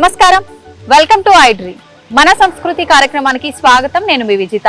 నమస్కారం, welcome to iDream. మన సంస్కృతి కార్యక్రమానికి స్వాగతం. నేను మీ విజిత.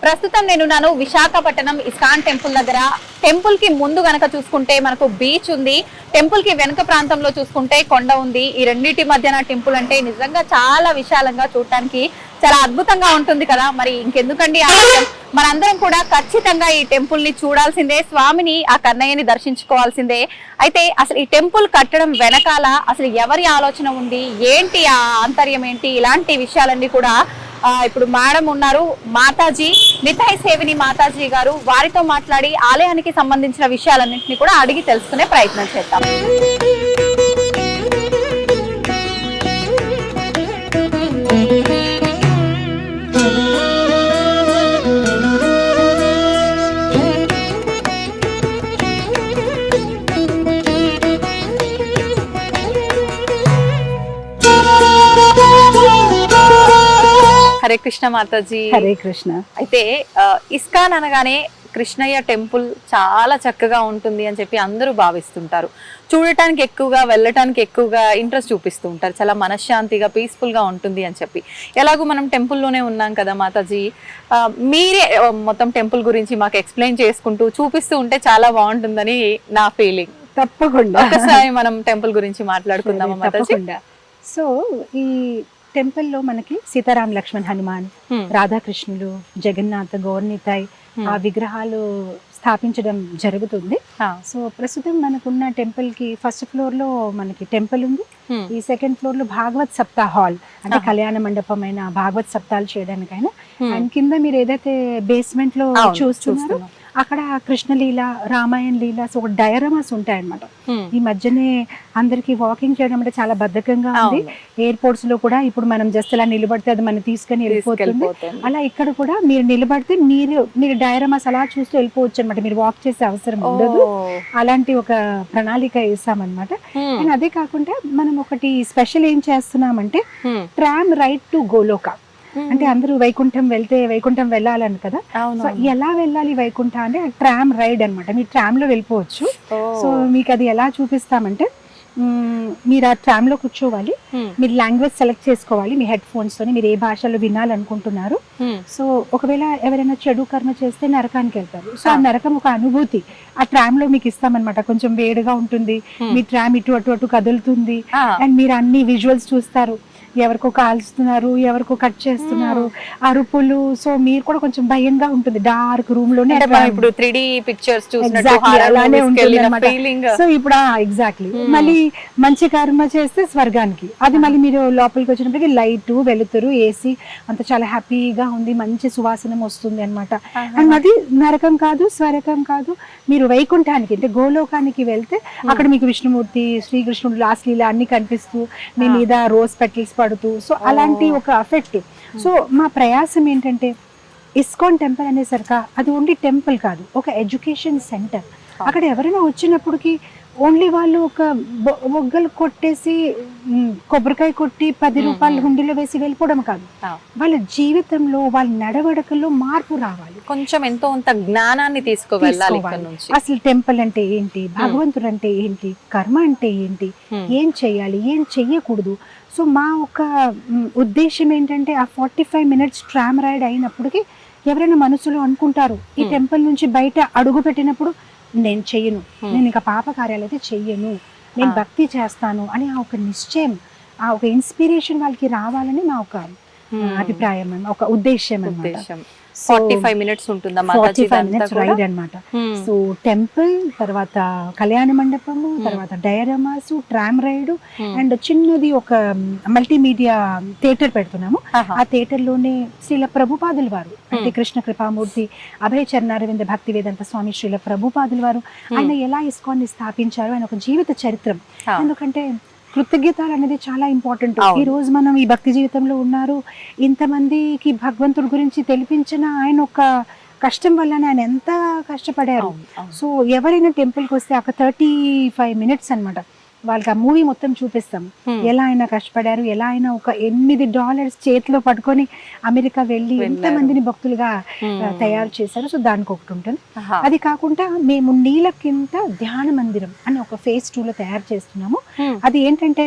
ప్రస్తుతం నేనున్నాను విశాఖపట్నం ఇస్కాన్ టెంపుల్ దగ్గర. టెంపుల్ కి ముందు గనక చూసుకుంటే మనకు బీచ్ ఉంది, టెంపుల్ కి వెనుక ప్రాంతంలో చూసుకుంటే కొండ ఉంది. ఈ రెండింటి మధ్యన టెంపుల్ అంటే నిజంగా చాలా విశాలంగా చూడటానికి చాలా అద్భుతంగా ఉంటుంది కదా. మరి ఇంకెందుకండి ఆలస్యం, మనందరం కూడా ఖచ్చితంగా ఈ టెంపుల్ ని చూడాల్సిందే, స్వామిని ఆ కన్నయ్యని దర్శించుకోవాల్సిందే. అయితే అసలు ఈ టెంపుల్ కట్టడం వెనకాల అసలు ఎవరి ఆలోచన ఉంది, ఏంటి ఆ ఆంతర్యం ఏంటి, ఇలాంటి విషయాలన్నీ కూడా ఇప్పుడు మేడం ఉన్నారు, మాతాజీ నితాయ్ సేవిని మాతాజీ గారు, వారితో మాట్లాడి ఆలయానికి సంబంధించిన విషయాలన్నింటినీ కూడా అడిగి తెలుసుకునే ప్రయత్నం చేద్దాం. హరే కృష్ణ మాతాజీ. హరే కృష్ణ. అయితే ఇస్కాన్ అనగానే కృష్ణయ్య టెంపుల్ చాలా చక్కగా ఉంటుంది అని చెప్పి అందరూ భావిస్తుంటారు. చూడటానికి ఎక్కువగా, వెళ్ళటానికి ఎక్కువగా ఇంట్రెస్ట్ చూపిస్తూ ఉంటారు. చాలా మనశ్శాంతిగా, పీస్ఫుల్ గా ఉంటుంది అని చెప్పి. ఎలాగో మనం టెంపుల్లోనే ఉన్నాం కదా మాతాజీ, మీరే మొత్తం టెంపుల్ గురించి మాకు ఎక్స్ప్లెయిన్ చేసుకుంటూ చూపిస్తూ ఉంటే చాలా బాగుంటుందని నా ఫీలింగ్. తప్పకుండా ఒకసారి మనం టెంపుల్ గురించి మాట్లాడుకుందామా మాతాజీ? సో ఈ టెంపుల్లో మనకి సీతారాం, లక్ష్మణ్, హనుమాన్, రాధాకృష్ణులు, జగన్నాథ్, గౌర్నితాయ్ ఆ విగ్రహాలు స్థాపించడం జరుగుతుంది. సో ప్రస్తుతం మనకున్న టెంపుల్ కి ఫస్ట్ ఫ్లోర్ లో మనకి టెంపుల్ ఉంది. ఈ సెకండ్ ఫ్లోర్ లో భాగవత్ సప్తా హాల్, అంటే కళ్యాణ మండపమైన భాగవత్ సప్తాలు చేయడానికైనా. అండ్ కింద మీరు ఏదైతే బేస్మెంట్ లో చూస్తున్నారో అక్కడ కృష్ణలీల, రామాయణ లీల, సో డయారమాస్ ఉంటాయన్నమాట. ఈ మధ్యనే అందరికి వాకింగ్ చేయడం అంటే చాలా బద్ధకంగా ఉంది. ఎయిర్పోర్ట్స్ లో కూడా ఇప్పుడు మనం జస్ట్ అలా నిలబడితే అది మనం తీసుకొని వెళ్ళిపోతుంది. అలా ఇక్కడ కూడా మీరు నిలబడితే మీరు డయారమాస్ అలా చూస్తూ వెళ్ళిపోవచ్చు అనమాట. మీరు వాక్ చేసే అవసరం ఉండదు. అలాంటి ఒక ప్రణాళిక వేసామన్నమాట. అండ్ అదే కాకుండా మనం ఒకటి స్పెషల్ ఏం చేస్తున్నామంటే ట్రామ్ రైడ్ టు గోలోక. అంటే అందరూ వైకుంఠం వెళ్తే వైకుంఠం వెళ్ళాలని కదా, సో ఎలా వెళ్ళాలి వైకుంఠ అంటే ట్రామ్ రైడ్ అనమాట. మీరు ట్రామ్ లో వెళ్ళిపోవచ్చు. సో మీకు అది ఎలా చూపిస్తామంటే, మీరు ఆ ట్రామ్ లో కూర్చోవాలి, మీరు లాంగ్వేజ్ సెలెక్ట్ చేసుకోవాలి మీ హెడ్ ఫోన్స్ తోని, మీరు ఏ భాషలో వినాలనుకుంటున్నారు. సో ఒకవేళ ఎవరైనా చెడు కర్మ చేస్తే నరకానికి వెళ్తారు. సో ఆ నరకం ఒక అనుభూతి ఆ ట్రామ్ లో మీకు ఇస్తామన్నమాట. కొంచెం వేడిగా ఉంటుంది, మీ ట్రామ్ ఇటు అటు అటు కదులుతుంది, అండ్ మీరు అన్ని విజువల్స్ చూస్తారు. ఎవరికో కాల్స్తున్నారు, ఎవరికో కట్ చేస్తున్నారు, అరుపులు. సో మీరు కూడా కొంచెం భయంగా ఉంటుంది డార్క్ రూమ్ లోనే. ఇప్పుడు 3D పిక్చర్స్ అలానే ఉంటుంది అన్నమాట. సో ఇప్పుడు ఎగ్జాక్ట్లీ మళ్ళీ మంచి కర్మ చేస్తే స్వర్గానికి, అది మళ్ళీ మీరు లోపలికి వచ్చినప్పటికీ లైట్, వెలుతురు, ఏసీ అంత చాలా హ్యాపీగా ఉంది, మంచి సువాసనం వస్తుంది అనమాట. అండ్ అది నరకం కాదు, స్వర్గం కాదు, మీరు వైకుంఠానికి అంటే గోలోకానికి వెళ్తే అక్కడ మీకు విష్ణుమూర్తి, శ్రీకృష్ణుడు, లాస్లీల అన్ని కనిపిస్తూ మీ మీద రోజ్ పెటల్స్ పడుతూ, సో అలాంటి ఒక ఎఫెక్ట్. సో మా ప్రయాసం ఏంటంటే ఇస్కాన్ టెంపుల్ అనేసరికి అది ఓన్లీ టెంపుల్ కాదు, ఒక ఎడ్యుకేషన్ సెంటర్. అక్కడ ఎవరైనా వచ్చినప్పటికీ ఓన్లీ వాళ్ళు ఒక మొగ్గలు కొట్టేసి కొబ్బరికాయ కొట్టి 10 రూపాయలు హుండీలో వేసి వెళ్ళిపోవడం కాదు, వాళ్ళ జీవితంలో వాళ్ళ నడవడికల్లో మార్పు రావాలి. కొంచెం ఎంతో అంత జ్ఞానాన్ని తీసుకువెళ్ళాలి. అసలు టెంపుల్ అంటే ఏంటి, భగవంతుడు అంటే ఏంటి, కర్మ అంటే ఏంటి, ఏం చెయ్యాలి, ఏం చెయ్యకూడదు. సో మా ఒక ఉద్దేశం ఏంటంటే ఆ 45 మినిట్స్ ట్రామ్ రైడ్ అయినప్పటికీ ఎవరైనా మనసులో అనుకుంటారు, ఈ టెంపుల్ నుంచి బయట అడుగు పెట్టినప్పుడు నేను చెయ్యను, నేను ఇంకా పాప కార్యాలు అయితే చెయ్యను, నేను భక్తి చేస్తాను అని ఆ ఒక నిశ్చయం, ఆ ఒక ఇన్స్పిరేషన్ వాళ్ళకి రావాలని మా ఒక అభిప్రాయం, ఒక ఉద్దేశం అన్నమాట. 45 మినిట్స్ ఉంటుందా? 45 మినిట్స్ రైడ్ అన్నమాట. సో టెంపుల్, తర్వాత కళ్యాణ మండపము, తర్వాత డయారమాస్, ట్రామ్ రైడ్, అండ్ చిన్నది ఒక మల్టీమీడియా థియేటర్ పెడుతున్నాము. ఆ థియేటర్ లోనే శ్రీల ప్రభుపాదుల వారు, అంటే కృష్ణ కృపామూర్తి అభయ చరణారవింద భక్తి వేదాంత స్వామి శ్రీల ప్రభుపాదుల వారు, ఆయన ఎలా ఇస్కాన్ ని స్థాపించారు, ఆయన ఒక జీవిత చరిత్రం. ఎందుకంటే కృతజ్ఞతలు అనేది చాలా ఇంపార్టెంట్. ఈ రోజు మనం ఈ భక్తి జీవితంలో ఉన్నారు, ఇంతమందికి భగవంతుడి గురించి తెలిపించిన ఆయన ఒక కష్టం వల్ల ఆయన ఎంత కష్టపడారు. సో ఎవరైనా టెంపుల్కి వస్తే ఒక 35 మినిట్స్ అనమాట వాళ్ళకి ఆ మూవీ మొత్తం చూపిస్తాం. ఎలా అయినా కష్టపడారు, ఎలా అయినా ఒక $8 చేతిలో పట్టుకొని అమెరికా వెళ్ళి ఎంతమందిని భక్తులుగా తయారు చేశారు. సో దానికి ఒకటి ఉంటుంది. అది కాకుండా మేము నీళ్ళ కింద ధ్యాన మందిరం అని ఒక phase 2 లో తయారు చేస్తున్నాము. అది ఏంటంటే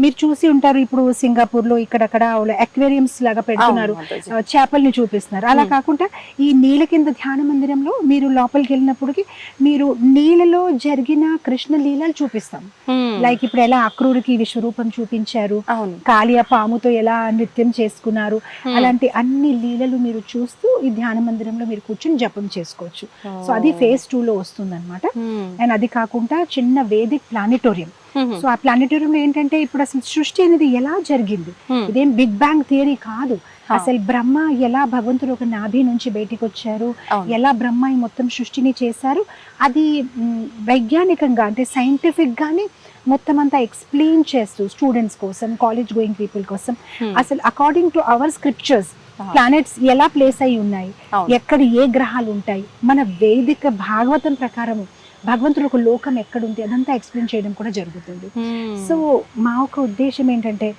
మీరు చూసి ఉంటారు, ఇప్పుడు సింగపూర్ లో ఇక్కడక్కడ అక్వేరియంస్ లాగా పెడుతున్నారు, చేపల్ని చూపిస్తున్నారు. అలా కాకుండా ఈ నీళ్ళ కింద ధ్యాన మందిరంలో మీరు లోపలికి వెళ్ళినప్పటికి మీరు నీళ్ళలో జరిగిన కృష్ణ లీలలు చూపిస్తాం. లైక్ ఇప్పుడు ఎలా అక్రూరుకి విశ్వరూపం చూపించారు, కాళియా పాముతో ఎలా నృత్యం చేసుకున్నారు, అలాంటి అన్ని లీలలు మీరు చూస్తూ ఈ ధ్యాన మందిరంలో మీరు కూర్చొని జపం చేసుకోవచ్చు. సో అది phase 2 లో వస్తుంది అనమాట. అండ్ అది కాకుండా చిన్న వేదిక్ ప్లానిటోరియం. సో ఆ ప్లానిటోరియం ఏంటంటే ఇప్పుడు అసలు సృష్టి అనేది ఎలా జరిగింది, ఇదేం బిగ్ బ్యాంగ్ థియరీ కాదు. అసలు బ్రహ్మ ఎలా భగవంతుడు ఒక నాభి నుంచి బయటికి వచ్చారు, ఎలా బ్రహ్మ ఈ మొత్తం సృష్టిని చేశారు, అది వైజ్ఞానికంగా అంటే సైంటిఫిక్ గానే మొత్తం అంతా ఎక్స్ప్లెయిన్ చేస్తూ స్టూడెంట్స్ కోసం, కాలేజ్ గోయింగ్ పీపుల్ కోసం అసలు according to our scriptures planets ఎలా ప్లేస్ అయి ఉన్నాయి, ఎక్కడ ఏ గ్రహాలు ఉంటాయి, మన వేదిక భాగవతం ప్రకారం భగవంతుడు ఒక లోకం ఎక్కడుంది అదంతా ఎక్స్ప్లెయిన్ చేయడం కూడా జరుగుతుంది. సో మా ఒక ఉద్దేశం ఏంటంటే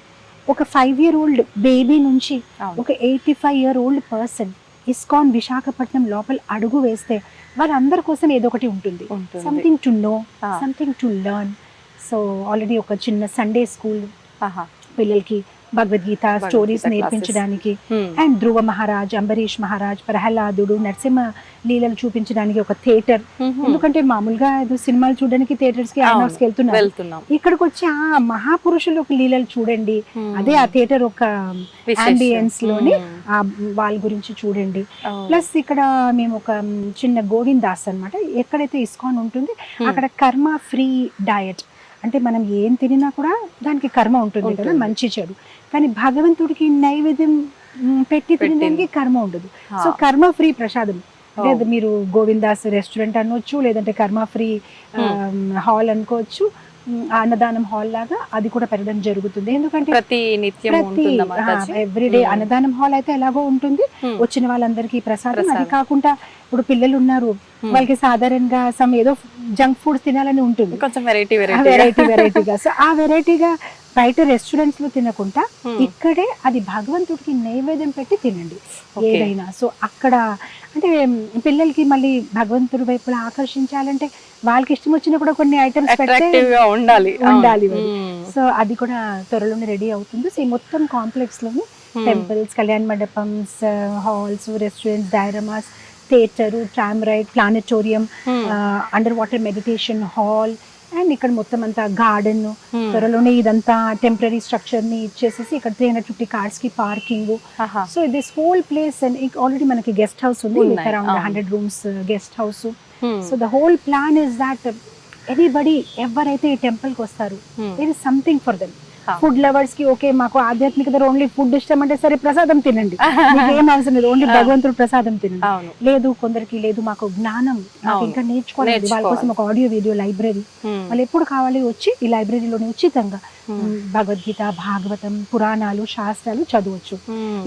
ఒక 5-year-old బేబీ నుంచి ఒక 85-year-old పర్సన్ ఇస్కాన్ విశాఖపట్నం లోపల అడుగు వేస్తే వాళ్ళందరి కోసం ఏదో ఒకటి ఉంటుంది. Something to know, something to learn. So already ఒక చిన్న సండే స్కూల్ పిల్లలకి భగవద్గీత స్టోరీస్ నేర్పించడానికి, అండ్ ధ్రువ మహారాజ్, అంబరీష్ మహారాజ్, ప్రహ్లాదుడు, నరసింహ లీలలు చూపించడానికి ఒక థియేటర్. ఎందుకంటే మామూలుగా సినిమాలు చూడడానికి థియేటర్స్ కి ఐనాక్స్ కి వెళ్తున్నాం, ఇక్కడికి వచ్చి ఆ మహాపురుషులు ఒక లీలలు చూడండి, అదే ఆ థియేటర్ ఒక అంబియన్స్ లోని వాళ్ళ గురించి చూడండి. ప్లస్ ఇక్కడ మేము ఒక చిన్న గోవింద్ దాస్ అన్నమాట, ఎక్కడైతే ఇస్కాన్ ఉంటుంది అక్కడ కర్మ ఫ్రీ డయట్, అంటే మనం ఏం తినినా కూడా దానికి కర్మ ఉంటుంది కదా, మంచి చెడు, కానీ భగవంతుడికి నైవేద్యం పెట్టి తినడానికి కర్మ ఉండదు. సో కర్మ ఫ్రీ ప్రసాదం, లేదా మీరు గోవిందాస్ రెస్టారెంట్ అనొచ్చు, లేదంటే కర్మ ఫ్రీ హాల్ అనుకోవచ్చు, అన్నదానం హాల్ లాగా అది కూడా పెట్టడం జరుగుతుంది. ఎందుకంటే ప్రతి ఎవ్రీడే అన్నదానం హాల్ అయితే ఎలాగో ఉంటుంది, వచ్చిన వాళ్ళందరికీ ప్రసాదం. అది కాకుండా ఇప్పుడు పిల్లలు ఉన్నారు, వాళ్ళకి సాధారణంగా సమ్ ఏదో జంక్ ఫుడ్ తినాలని ఉంటుంది, కొంచెం వెరైటీగా. సో ఆ వెరైటీగా బయట రెస్టారెంట్స్ లో తినకుండా ఇక్కడే అది భగవంతుడికి నైవేద్యం పెట్టి తినండి ఏదైనా. సో అక్కడ అంటే పిల్లలకి మళ్ళీ భగవంతుడి వైపు ఆకర్షించాలంటే వాళ్ళకి ఇష్టం వచ్చిన కూడా కొన్ని ఐటమ్స్ పెట్టి ఉండాలి. సో అది కూడా త్వరలోనే రెడీ అవుతుంది. సో ఈ మొత్తం కాంప్లెక్స్ లోని టెంపుల్స్, కళ్యాణ మండపమ్స్, halls, restaurants, dioramas, theatre, tram ride, planetarium, under water meditation hall, and ఇక్కడ మొత్తం అంతా గార్డెన్, త్వరలోనే ఇదంతా టెంపరీ స్ట్రక్చర్ ని ఇచ్చేసేసి ఇక్కడ 350 కార్స్ కి parking. So this whole place already మనకి గెస్ట్ హౌస్ ఉంది, around 100 rooms guest house. So the whole plan is that anybody ఎవరైతే ఈ టెంపుల్ కి వస్తారు there is something for them. Food lovers కి ఓకే, మాకు ఆధ్యాత్మికత ఓన్లీ ఫుడ్ ఇష్టం అంటే సరే ప్రసాదం తినండి, ఏం అవసరం లేదు, ఓన్లీ భగవంతుడు ప్రసాదం తినండి. లేదు కొందరికి లేదు మాకు జ్ఞానం, నాకు ఇంకా నేర్చుకోవాలి, వాళ్ళ కోసం ఒక ఆడియో వీడియో లైబ్రరీ, వాళ్ళు ఎప్పుడు కావాలి వచ్చి ఈ లైబ్రరీలోనే ఉచితంగా భగవద్గీత, భాగవతం, పురాణాలు, శాస్త్రాలు చదవచ్చు.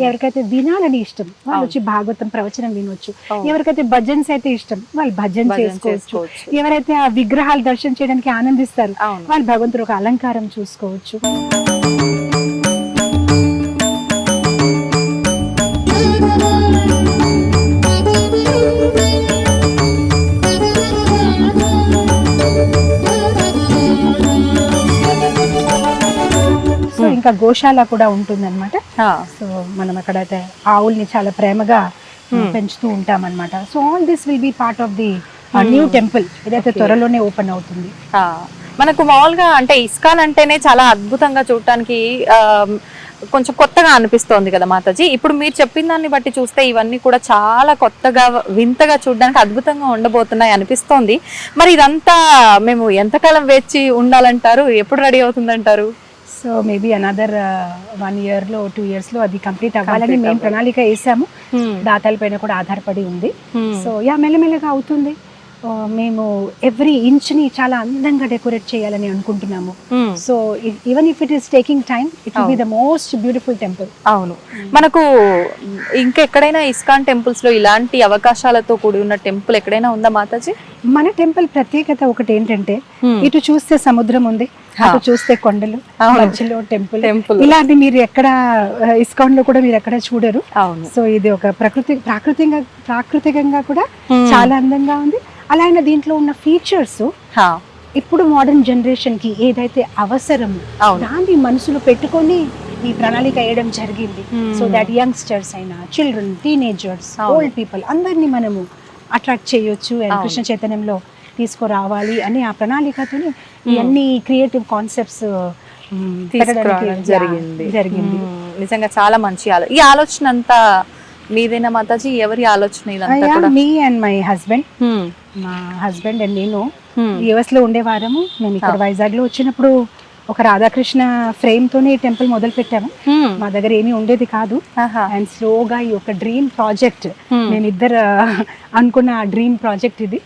ఎవరికైతే వినాలని ఇష్టం వాళ్ళు వచ్చి భాగవతం ప్రవచనం వినొచ్చు, ఎవరికైతే భజన్స్ అయితే ఇష్టం వాళ్ళు భజన చేసుకోవచ్చు, ఎవరైతే ఆ విగ్రహాలు దర్శనం చేయడానికి ఆనందిస్తారు వాళ్ళు భగవంతుడు ఒక అలంకారం చూసుకోవచ్చు. సో ఇంకా గోశాల కూడా ఉంటుంది అనమాట. సో మనం అక్కడైతే ఆవుల్ని చాలా ప్రేమగా పెంచుతూ ఉంటాం అనమాట. So all this will be part of the new temple, ఇదైతే త్వరలోనే ఓపెన్ అవుతుంది. మనకు మామూలుగా అంటే ఇస్కాన్ అంటేనే చాలా అద్భుతంగా చూడటానికి కొంచెం కొత్తగా అనిపిస్తోంది కదా మాతాజీ. ఇప్పుడు మీరు చెప్పిన దాన్ని బట్టి చూస్తే ఇవన్నీ కూడా చాలా కొత్తగా వింతగా చూడడానికి అద్భుతంగా ఉండబోతున్నాయి అనిపిస్తోంది. మరి ఇదంతా మేము ఎంతకాలం వేచి ఉండాలంటారు, ఎప్పుడు రెడీ అవుతుందంటారు? సో మేబీ అనదర్ 1 year లో 2 years లో అది కంప్లీట్ అవ్వాలని మేము ప్రణాళిక వేసాము. దాతల పైన కూడా ఆధారపడి ఉంది. సో యా మెల్లమెల్లగా అవుతుంది. మేము ఎవ్రీ ఇంచ్ ని చాలా అందంగా డెకరేట్ చేయాలని అనుకుంటున్నాము. So even if it is taking time, it will be the most beautiful temple. అవును, మనకు ఇంకెక్కడైనా ఇస్కాన్ టెంపుల్స్ లో ఇలాంటి అవకాశాలతో కూడి ఉన్న టెంపుల్ ఎక్కడైనా ఉందా మాతాజీ? మన టెంపుల్ ప్రత్యేకత ఒకటి ఏంటంటే, ఇటు చూస్తే సముద్రం ఉంది, అటు చూస్తే కొండలు, మధ్యలో టెంపుల్. ఇలాంటి మీరు ఎక్కడ ఇస్కాన్ లో కూడా మీరు ఎక్కడ చూడరు. సో ఇది ఒక ప్రాకృతికంగా కూడా చాలా అందంగా ఉంది. అలాగే దీంట్లో ఉన్న ఫీచర్స్ ఇప్పుడు మోడర్న్ జనరేషన్ కి ఏదైతే అవసరమో దాన్ని మనసులో పెట్టుకొని ఈ ప్రణాళిక వేయడం జరిగింది. సో దట్ యంగ్స్టర్స్ అయినా, చిల్డ్రన్, టీనేజర్స్, ఓల్డ్ పీపుల్ అందరినీ మనము అట్రాక్ట్ చేయొచ్చు అండ్ కృష్ణ చైతన్యంలో తీసుకురావాలి అని ఆ ప్రణాళికతో ఇవన్నీ క్రియేటివ్ కాన్సెప్ట్స్ జరిగింది. నిజంగా చాలా మంచి ఈ ఆలోచన అంతా మీదేనా మాతాజీ? ఎవరి ఆలోచన? Me and my husband. మా హస్బెండ్ అండ్ నేను యుఎస్ లో ఉండేవారము. మేము ఇక్కడ వైజాగ్ లో వచ్చినప్పుడు ఒక రాధాకృష్ణ ఫ్రేమ్ తోనే టెంపుల్ మొదలు పెట్టాము. మా దగ్గర ఏమీ ఉండేది కాదు. అండ్ స్లోగా ఈ ఒక డ్రీమ్ ప్రాజెక్ట్, మేమిద్దరు అనుకున్న డ్రీమ్ ప్రాజెక్ట్ ఇది.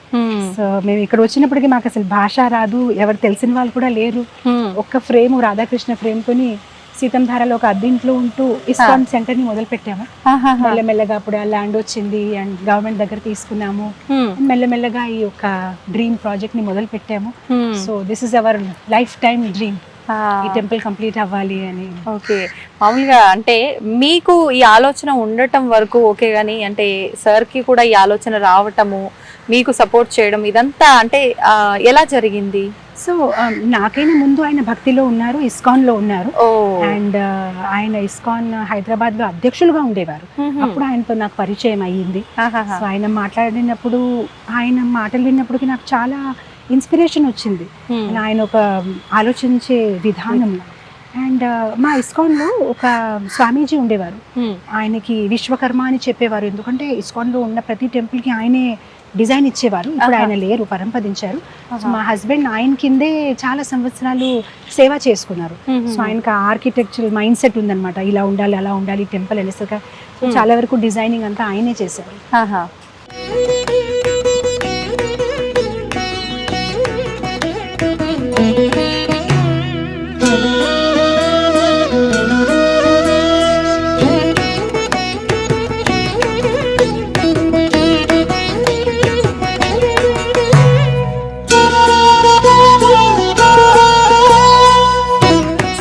సో మేము ఇక్కడ వచ్చినప్పటికీ మాకు అసలు భాష రాదు, ఎవరు తెలిసిన వాళ్ళు కూడా లేరు. ఒక్క ఫ్రేమ్, రాధాకృష్ణ ఫ్రేమ్ తోని సీతంధారలో ఒక అద్దెంట్లో ఉంటూ ఇస్కాన్ సెంటర్ ని మొదలు పెట్టాము. మెల్లమెల్లగా అప్పుడు ల్యాండ్ వచ్చింది అండ్ గవర్నమెంట్ దగ్గర తీసుకున్నాము. మెల్లమెల్లగా ఈ ఒక డ్రీమ్ ప్రాజెక్ట్ ని మొదలు పెట్టాము. So this is our life time dream, ఈ టెంపుల్ కంప్లీట్ అవ్వాలి అని. ఓకే, మామూలుగా అంటే మీకు ఈ ఆలోచన ఉండటం వరకు ఓకే, గానీ అంటే సార్ కి కూడా ఈ ఆలోచన రావటము, మీకు సపోర్ట్ చేయడం, ఇదంతా అంటే ఎలా జరిగింది? సో నాకైనా ముందు ఆయన భక్తిలో ఉన్నారు, ఇస్కాన్ లో ఉన్నారు. అండ్ ఆయన ఇస్కాన్ హైదరాబాద్ లో అధ్యక్షులుగా ఉండేవారు. అప్పుడు ఆయనతో నాకు పరిచయం అయ్యింది. సో ఆయన మాట్లాడినప్పుడు, ఆయన మాటలు విన్నప్పటికీ నాకు చాలా ఇన్స్పిరేషన్ వచ్చింది. ఆయన ఒక ఆలోచించే విధానం. అండ్ మా ఇస్కాన్ లో ఒక స్వామీజీ ఉండేవారు. ఆయనకి విశ్వకర్మ అని చెప్పేవారు, ఎందుకంటే ఇస్కాన్ లో ఉన్న ప్రతి టెంపుల్ కి ఆయనే డిజైన్ ఇచ్చేవారు. ఇప్పుడు ఆయన లేరు, పరంపదించారు. సో మా హస్బెండ్ ఆయన కిందే చాలా సంవత్సరాలు సేవ చేసుకున్నారు. సో ఆయనకు ఆర్కిటెక్చరల్ మైండ్ సెట్ ఉందన్నమాట, ఇలా ఉండాలి, అలా ఉండాలి టెంపుల్ అనేసరిగా. సో చాలా వరకు డిజైనింగ్ అంతా ఆయనే చేశారు.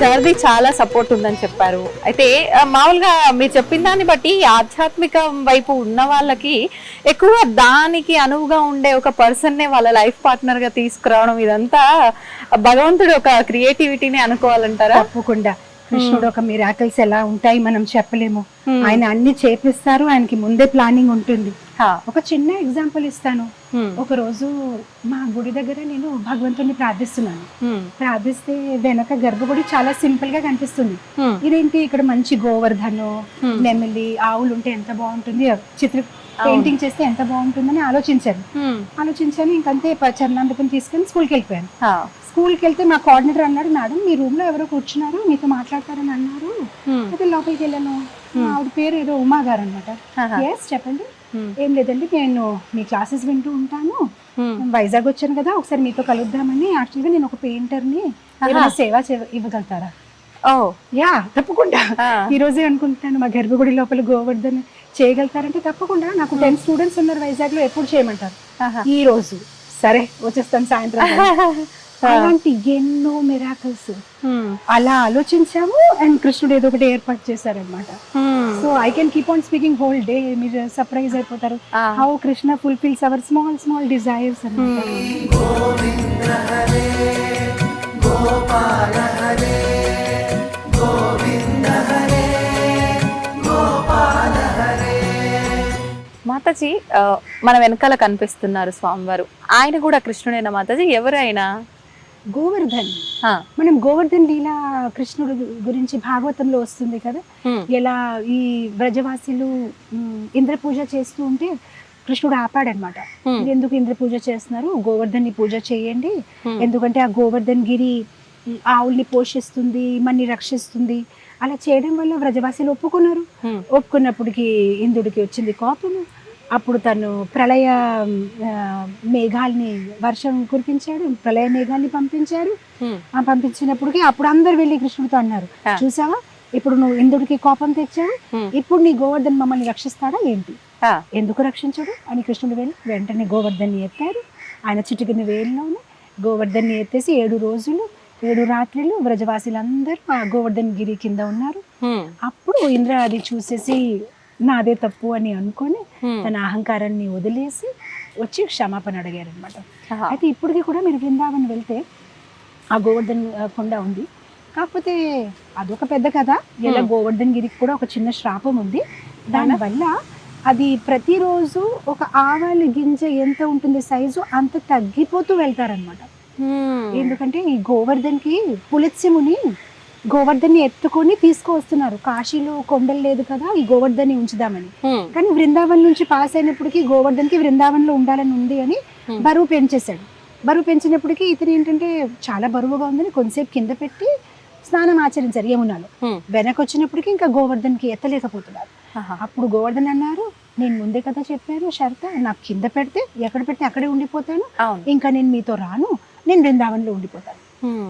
సార్ది చాలా సపోర్ట్ ఉందని చెప్పారు. అయితే మామూలుగా మీరు చెప్పిన దాన్ని బట్టి ఆధ్యాత్మిక వైపు ఉన్న వాళ్ళకి ఎక్కువ దానికి అనువుగా ఉండే ఒక పర్సన్ నే వాళ్ళ లైఫ్ పార్ట్నర్ గా తీసుకురావడం, ఇదంతా భగవంతుడు ఒక క్రియేటివిటీని అనుకోవాలంటారా? తప్పకుండా. కృష్ణుడు ఒక మిరాకిల్స్ ఎలా ఉంటాయి మనం చెప్పలేము. ఆయన అన్ని చేపిస్తారు, ఆయనకి ముందే ప్లానింగ్ ఉంటుంది. ఒక చిన్న ఎగ్జాంపుల్ ఇస్తాను. ఒక రోజు మా గుడి దగ్గర నేను భగవంతుని ప్రార్థిస్తున్నాను. ప్రార్థిస్తే వెనక గర్భగుడి చాలా సింపుల్ గా కనిపిస్తుంది. ఇదేంటి ఇక్కడ మంచి గోవర్ధను, నెమలి, ఆవులు ఉంటే ఎంత బాగుంటుంది, పెయింటింగ్ చేస్తే ఎంత బాగుంటుందని ఆలోచించాను. ఇంకంతే చరణామృతం తీసుకొని స్కూల్కి వెళ్ళిపోయాను. స్కూల్కి వెళ్తే మా కోఆర్డినేటర్ అన్నాడు, మేడం మీ రూమ్ లో ఎవరో కూర్చున్నారు, మీతో మాట్లాడతారని అన్నారు. అయితే లోపలికి వెళ్ళాను. ఆవిడ పేరు ఏదో ఉమా గారు అనమాట. ఎస్ చెప్పండి. ఏం లేదండి, నేను మీ క్లాసెస్ వింటూ ఉంటాను, వైజాగ్ వచ్చాను కదా, ఒకసారి మీతో కలుద్దామని. యాక్చువల్గా నేను ఒక పెయింటర్ని, సేవ ఇవ్వగలుగుతారా? యా తప్పకుండా, ఈ రోజే అనుకుంటున్నాను మా గర్భగుడి లోపల గోవర్ధన్ చేయగలుగుతారంటే తప్పకుండా. నాకు 10 స్టూడెంట్స్ ఉన్నారు వైజాగ్ లో, ఎప్పుడు చేయమంటారు? ఈ రోజు. సరే వచ్చేస్తాను సాయంత్రం. అలాంటి ఎన్నో మిరాకిల్స్ అలా ఆలోచించాము. అండ్ కృష్ణుడు ఏదో ఒకటి ఏర్పాటు చేశారనమాట. So I can keep on speaking whole day, మీరు సర్ప్రైజ్ అయిపోతారు how Krishna fulfils hour small small desires అన్నమాట. మాతాజీ మన వెనకాల కనిపిస్తున్నారు స్వామివారు, ఆయన కూడా కృష్ణుడేనా మాతాజీ? ఎవరు ఆయన? గోవర్ధన్. మనం గోవర్ధన్ లీలా కృష్ణుడు గురించి భాగవతంలో వస్తుంది కదా, ఎలా ఈ వ్రజవాసులు ఇంద్ర పూజ చేస్తూ ఉంటే కృష్ణుడు ఆపాడనమాట. మీరు ఎందుకు ఇంద్ర పూజ చేస్తున్నారు, గోవర్ధన్ ని పూజ చేయండి, ఎందుకంటే ఆ గోవర్ధన్ గిరి ఆవుల్ని పోషిస్తుంది, మన్ని రక్షిస్తుంది. అలా చేయడం వల్ల వ్రజవాసులు ఒప్పుకున్నారు. ఒప్పుకున్నప్పటికి ఇంద్రుడికి వచ్చింది కోపము. అప్పుడు తను ప్రళయ ఆ, మేఘాల్ని వర్షం కురిపించాడు, ప్రళయ మేఘాల్ని పంపించారు. పంపించినప్పటికీ అప్పుడు అందరు వెళ్ళి కృష్ణుడితో అన్నారు, చూసావా ఇప్పుడు నువ్వు ఇంద్రుడికి కోపం తెచ్చావు, ఇప్పుడు నీ గోవర్ధన్ మమ్మల్ని రక్షిస్తాడా ఏంటి, ఎందుకు రక్షించడు అని కృష్ణుడు వెళ్ళి వెంటనే గోవర్ధన్ని ఎత్తారు. ఆయన చిటికిన వేలులోనే గోవర్ధన్ని ఎత్తేసి 7 రోజులు 7 రాత్రులు వ్రజవాసులందరూ ఆ గోవర్ధన్ గిరి కింద ఉన్నారు. అప్పుడు ఇంద్ర అది చూసేసి నాదే తప్పు అని అనుకొని తన అహంకారాన్ని వదిలేసి వచ్చి క్షమాపణ అడిగారు అనమాట. అయితే ఇప్పటికీ కూడా మీరు బృందావన్ వెళ్తే ఆ గోవర్ధన్ కొండ ఉంది. కాకపోతే అదొక పెద్ద కథ. ఇలా గోవర్ధన్ గిరికి కూడా ఒక చిన్న శ్రాపం ఉంది. దానివల్ల అది ప్రతిరోజు ఒక ఆవాల గింజ ఎంత ఉంటుంది సైజు అంత తగ్గిపోతూ వెళ్తారనమాట. ఎందుకంటే ఈ గోవర్ధన్ కి పులత్స్యముని గోవర్ధన్ని ఎత్తుకొని తీసుకువస్తున్నారు. కాశీలో కొండలు లేదు కదా, ఈ గోవర్ధన్ని ఉంచుదామని. కానీ బృందావన్ నుంచి పాస్ అయినప్పటికీ గోవర్ధన్ కి బృందావన్ లో ఉండాలని ఉంది అని బరువు పెంచేశాడు. బరువు పెంచినప్పటికీ ఇతను ఏంటంటే చాలా బరువుగా ఉందని కొంతసేపు కింద పెట్టి స్నానం ఆచరించారు యమునాలో. వెనక్కి వచ్చినప్పటికీ ఇంకా గోవర్ధన్ కి ఎత్తలేకపోతున్నారు. అప్పుడు గోవర్ధన్ అన్నారు, నేను ముందే కదా చెప్పాను షరత, నాకు కింద పెడితే ఎక్కడ పెడితే అక్కడే ఉండిపోతాను, ఇంకా నేను మీతో రాను, నేను బృందావన్లో ఉండిపోతాను.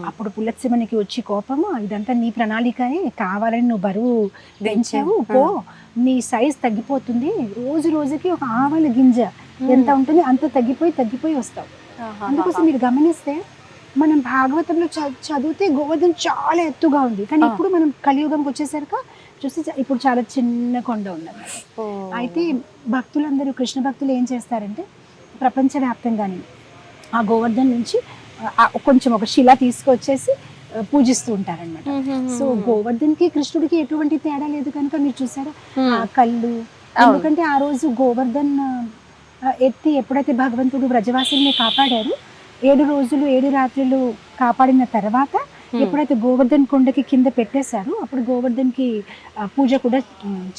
అప్పుడు పులత్స్యమునికి వచ్చి కోపము, ఇదంతా నీ ప్రణాళికనే, కావాలని నువ్వు బరువు పెంచావు, పో నీ సైజ్ తగ్గిపోతుంది, రోజు రోజుకి ఒక ఆవాల గింజ ఎంత ఉంటుంది అంత తగ్గిపోయి వస్తావు. అందుకోసం మీరు గమనిస్తే మనం భాగవతంలో చదివితే గోవర్ధన్ చాలా ఎత్తుగా ఉంది, కానీ ఇప్పుడు మనం కలియుగంకి వచ్చేసరికి చూసి ఇప్పుడు చాలా చిన్న కొండ ఉన్నది. అయితే భక్తులందరూ కృష్ణ భక్తులు ఏం చేస్తారంటే ప్రపంచవ్యాప్తంగానే ఆ గోవర్ధన్ నుంచి కొంచెం ఒక శిల తీసుకొచ్చేసి పూజిస్తూ ఉంటారనమాట. సో గోవర్ధన్ కి కృష్ణుడికి ఎటువంటి తేడా లేదు కనుక మీరు చూసారా ఆ కళ్ళు. ఎందుకంటే ఆ రోజు గోవర్ధన్ ఎత్తి ఎప్పుడైతే భగవంతుడు వ్రజవాసుల్ని కాపాడారు, 7 రోజులు 7 రాత్రులు కాపాడిన తర్వాత ఎప్పుడైతే గోవర్ధన్ కొండకి కింద పెట్టేశారో అప్పుడు గోవర్ధన్ కి పూజ కూడా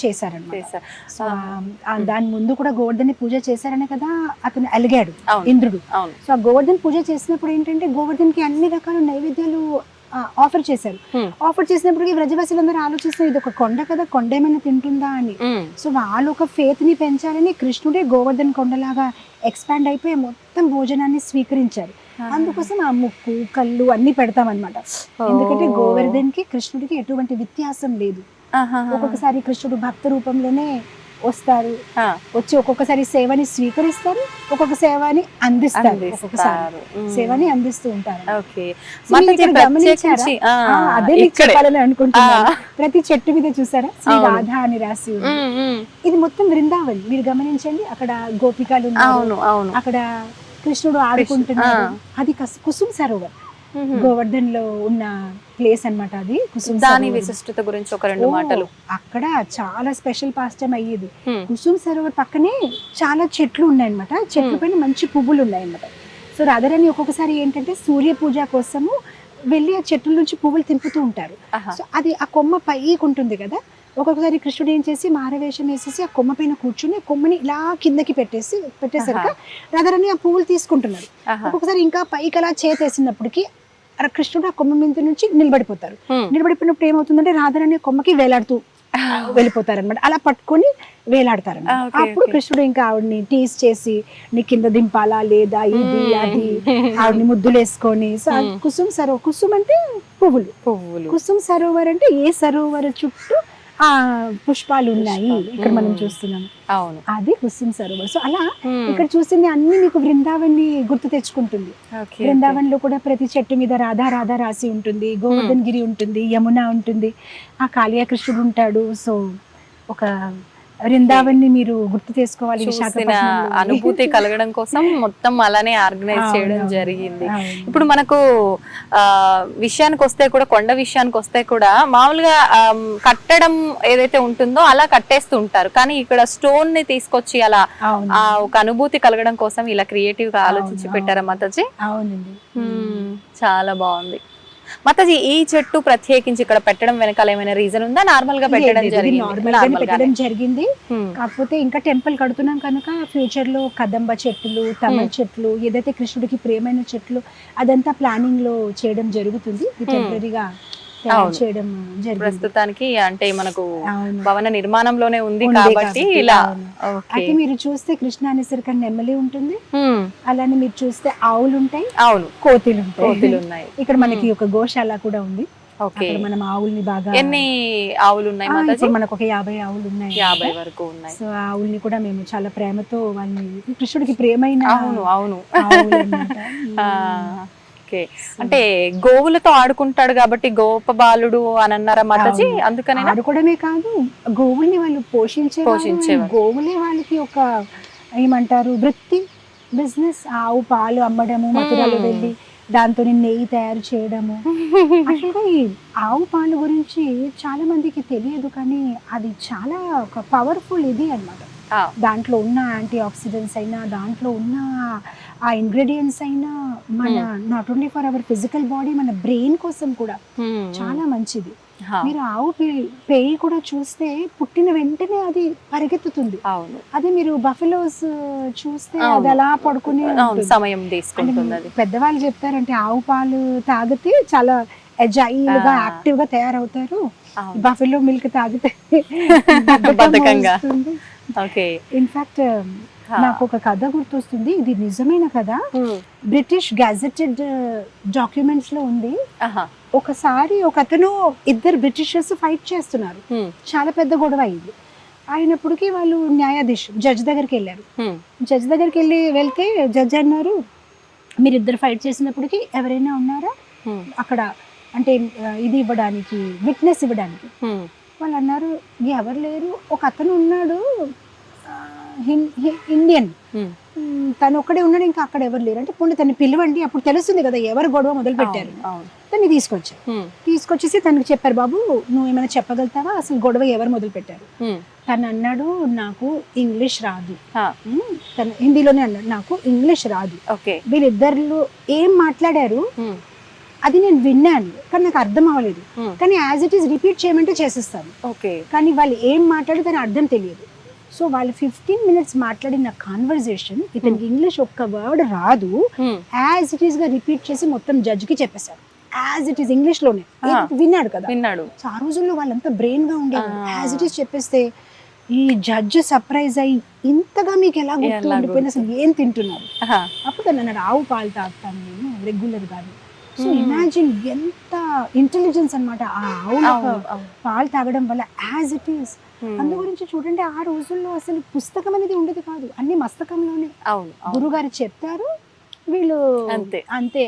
చేశారన్నమాట. సో దాని ముందు కూడా గోవర్ధన్ పూజ చేశారనే కదా అతను అలిగాడు ఇంద్రుడు. సో ఆ గోవర్ధన్ పూజ చేసినప్పుడు ఏంటంటే గోవర్ధన్ కి అన్ని రకాల నైవేద్యాలు ఆఫర్ చేశారు. ఆఫర్ చేసినప్పటికీ వ్రజవాసులందరూ ఆలోచిస్తారు ఇది ఒక కొండ కదా, కొండ ఏమైనా తింటుందా అని. సో వాళ్ళు ఒక ఫేత్ ని పెంచాలని కృష్ణుడే గోవర్ధన్ కొండలాగా ఎక్స్పాండ్ అయిపోయి మొత్తం భోజనాన్ని స్వీకరించారు. అందుకోసం ఆ ముక్కు కళ్ళు అన్ని పెడతామన్నమాట. ఎందుకంటే గోవర్ధన్ కి కృష్ణుడికి ఎటువంటి వ్యత్యాసం లేదు. ఒక్కొక్కసారి కృష్ణుడు భక్త రూపంలోనే వస్తారు, వచ్చి ఒక్కొక్కసారి సేవని స్వీకరిస్తారు, ఒక్కొక్క సేవని అందిస్తారు, ఒక్కొక్కసారి సేవని అందిస్తూ ఉంటారు. గమనించారా? అదే మీకు చెప్పాలని అనుకుంటున్నాను. ప్రతి చెట్టు మీద చూసారా శ్రీ రాధా అని రాసి ఉంది. ఇది మొత్తం బృందావన్. మీరు గమనించండి, అక్కడ గోపికలు ఉన్నారు, అక్కడ కృష్ణుడు ఆడుకుంటున్నాడు. అది కుసుమ్ సరోవర్ గోవర్ధన్ లో ఉన్న ప్లేస్ అన్నమాట. అది కుసుమ్ దాని విశిష్టత గురించి ఒక 2 మాటలు. అక్కడ చాలా స్పెషల్ పాస్టమ్ అయ్యేది. కుసుమ్ సరోవర్ పక్కనే చాలా చెట్లు ఉన్నాయన్నమాట. చెట్ల పైన మంచి పువ్వులు ఉన్నాయన్నమాట. సో రాధారాణి ఒక్కొక్కసారి ఏంటంటే సూర్య పూజ కోసము వెళ్ళి ఆ చెట్ల నుంచి పువ్వులు తింపుతూ ఉంటారు. సో అది ఆ కొమ్మ పైకి ఉంటుంది కదా, ఒక్కొక్కసారి కృష్ణుడు ఏం చేసి మారవేషం వేసేసి ఆ కొమ్మ పైన కూర్చుని కొమ్మని ఇలా కిందకి పెట్టేసరికి రాధారాణి ఆ పువ్వులు తీసుకుంటున్నారు. ఒక్కొక్కసారి ఇంకా పైకి అలా చేతేసినప్పటికీ కృష్ణుడు ఆ కొమ్మ మీద నుంచి నిలబడిపోతారు. నిలబడిపోయినప్పుడు ఏమవుతుందంటే రాధారాణి కొమ్మకి వేలాడుతూ వెళ్ళిపోతారు అనమాట. అలా పట్టుకొని వేలాడతారు. అప్పుడు కృష్ణుడు ఇంకా ఆవిడని టీస్ చేసి నీ కింద దింపాలా లేదా ఇది అది ఆవిడని ముద్దులు వేసుకొని. సో కుసుమ్ సరోవర్, కుసుమ్ అంటే పువ్వులు, కుసుమ్ సరోవర్ అంటే ఏ సరోవర్ చుట్టూ ఆ పుష్పాలు ఉన్నాయి ఇక్కడ మనం చూస్తున్నాం. అవును, అది కుసుమ్ సరోవర్. సో అలా ఇక్కడ చూసింది అన్ని మీకు బృందావన్ ని గుర్తు తెచ్చుకుంటుంది. బృందావన్ లో కూడా ప్రతి చెట్టు మీద రాధా రాధా రాసి ఉంటుంది, గోవర్ధన్ గిరి ఉంటుంది, యమున ఉంటుంది, ఆ కాళియా కృష్ణుడు ఉంటాడు. సో ఒక బృందావన్ ని మీరు గుర్తు చేసుకోవాలి. అనుభూతి కలగడం కోసం మొత్తం అలానే ఆర్గనైజ్ చేయడం జరిగింది. ఇప్పుడు మనకు విషయానికి వస్తే కూడా, కొండ విషయానికి వస్తే కూడా మామూలుగా కట్టడం ఏదైతే ఉంటుందో అలా కట్టేస్తూ ఉంటారు, కానీ ఇక్కడ స్టోన్ ని తీసుకొచ్చి అలా ఒక అనుభూతి కలగడం కోసం ఇలా క్రియేటివ్ గా ఆలోచించి పెట్టారా మాతాజీ? అవునండి, చాలా బాగుంది. మాతాజీ ఈ చెట్టు ప్రత్యేకించి ఇక్కడ పెట్టడం వెనకాల ఏమైనా రీజన్ ఉందా? నార్మల్ గా పెట్టడం జరిగింది. కాకపోతే ఇంకా టెంపుల్ కడుతున్నాం కనుక ఫ్యూచర్ లో కదంబ చెట్లు, తమల చెట్లు, ఏదైతే కృష్ణుడికి ప్రేమైన చెట్లు అదంతా ప్లానింగ్ లో చేయడం జరుగుతుంది. టెంపరీగా తయారు చేయడం జరిగింది. ప్రస్తుతానికి అంటే మనకు అవును. భవన నిర్మాణంలోనే ఉంది ఉంది కాబట్టి కాబట్టి, ఇలా అవును. ఓకే. అయితే మీరు చూస్తే కృష్ణా అనేసరికి నెమలి ఉంటుంది, అలానే మీరు చూస్తే ఆవులు ఉంటాయి, అవును, కోతులు ఉంటాయి. కోతులు ఉన్నాయి. ఇక్కడ మనకి ఒక గోశాల కూడా ఉంది. ఓకే. అక్కడ మనం ఆవుల్ని బాగా ఎన్ని ఆవులు ఉన్నాయి మాతాజీ? ఇప్పుడు మనకు ఒక 50 ఆవులు ఉన్నాయి. 50 వరకు ఉన్నాయి. సో ఆ ఆవుల్ని కూడా మేము చాలా ప్రేమతో వాళ్ళని, కృష్ణుడికి ప్రేమైన అవును అవును. ఆవులు అన్నమాట. ఓకే. అంటే గోవులతో ఆడుకుంటాడు కాబట్టి గోపబాలుడు అని అన్నారా మాతాజీ? అందుకనే ఆడుకోవడమే కాదు, గోవుల్ని వాళ్ళు పోషించేవారు. గోవులే వాళ్ళకి ఒక ఏమంటారు వృత్తి, బిజినెస్. ఆవు పాలు అమ్మడము, మథురలో వెళ్ళి దాంతో నెయ్యి తయారు చేయడము. అసలు ఈ ఆవు పాలు గురించి చాలా మందికి తెలియదు, కానీ అది చాలా ఒక పవర్ఫుల్ ఇది అన్నమాట. దాంట్లో ఉన్న యాంటీ ఆక్సిడెంట్స్ అయినా, దాంట్లో ఉన్న ఆ ఇంగ్రీడియంట్స్ అయినా మన not only for hour physical body, మన బ్రెయిన్ కోసం కూడా చాలా మంచిది. మీరు ఆవు పేయి కూడా చూస్తే పుట్టిన వెంటనే అది పరిగెత్తుతుంది. అదే మీరు బఫెలోస్ చూస్తే అది అలా పడుకుని సమయం తీసుకుంటుంది. పెద్దవాళ్ళు చెప్తారంటే ఆవు పాలు తాగితే చాలా ఎజైల్ గా, యాక్టివ్ గా తయారవుతారు. బఫెలో మిల్క్ తాగితే బద్ధకంగా. ఇన్ఫాక్ట్ నాకు ఒక కథ గుర్తొస్తుంది, ఇది నిజమైన కథ. బ్రిటిష్ గెజెటెడ్ డాక్యుమెంట్స్ లో ఉంది. ఒకసారి ఒక అతను, ఇద్దరు బ్రిటిషర్స్ ఫైట్ చేస్తున్నారు, చాలా పెద్ద గొడవ అయింది. అయినప్పటికీ వాళ్ళు న్యాయాధీశు జడ్జ్ దగ్గరికి వెళ్ళారు. జడ్జ్ దగ్గరికి వెళ్తే జడ్జ్ అన్నారు, మీరిద్దరు ఫైట్ చేసినప్పటికీ ఎవరైనా ఉన్నారా అక్కడ అంటే ఇది ఇవ్వడానికి, విట్నెస్ ఇవ్వడానికి? వాళ్ళు అన్నారు ఎవరు లేరు, ఒక అతను ఉన్నాడు ఇండియన్, తను ఒక్కడే ఉన్నాడు, ఇంకా అక్కడ ఎవరు లేరు. అంటే పోనీ తను పిలవండి, అప్పుడు తెలుస్తుంది కదా ఎవరు గొడవ మొదలు పెట్టారు. తను తీసుకొచ్చేసి తనకు చెప్పారు, బాబు నువ్వు ఏమైనా చెప్పగలుగుతావా, అసలు గొడవ ఎవరు మొదలు పెట్టారు? తను అన్నాడు, నాకు ఇంగ్లీష్ రాదు. తను హిందీలోనే అన్నాడు, నాకు ఇంగ్లీష్ రాదు. వీళ్ళిద్దరు ఏం మాట్లాడారు అది నేను విన్నాను, కానీ నాకు అర్థం అవ్వలేదు. కానీ యాజ్ ఇట్ ఈస్ రిపీట్ చేయమంటే చేసేస్తాను, కానీ వాళ్ళు ఏం మాట్లాడి దాని అర్థం తెలియదు. సో వాళ్ళు 15 minutes మాట్లాడిన కాన్వర్సేషన్, ఇతనికి ఇంగ్లీష్ ఒక్క వర్డ్ రాదు, యాజ్ ఇట్ ఈస్ గా రిపీట్ చేసి మొత్తం జడ్జ్ కి చెప్పేశారు. యాజ్ ఇట్ ఈస్ ఇంగ్లీష్ లోనే విన్నాడు కదా. ఆ రోజుల్లో వాళ్ళంతా బ్రెయిన్ గా ఉండేవారు. యాజ్ ఇట్ ఈస్ చెప్పేస్తే ఈ జడ్జ్ సర్ప్రైజ్ అయ్యి, ఇంతగా మీకు ఎలా గుర్తు ఉండిపోయింది, అసలు ఏం తింటున్నారు? అప్పుడు తను అన్నాడు, ఆవు పాలు తాగుతాను నేను రెగ్యులర్ గా. సో ఇమాజిన్ ఎంత ఇంటెలిజెన్స్ అన్నమాట ఆ ఆవు పాలు తాగడం వల్ల, యాజ్ ఇట్ ఈస్. అందు గురించి చూడండి, ఆ రోజుల్లో అసలు పుస్తకం అనేది ఉండేది కాదు, అన్ని మస్తకంలోనే. గురుగారు చెప్తారు, వీళ్ళు అంతే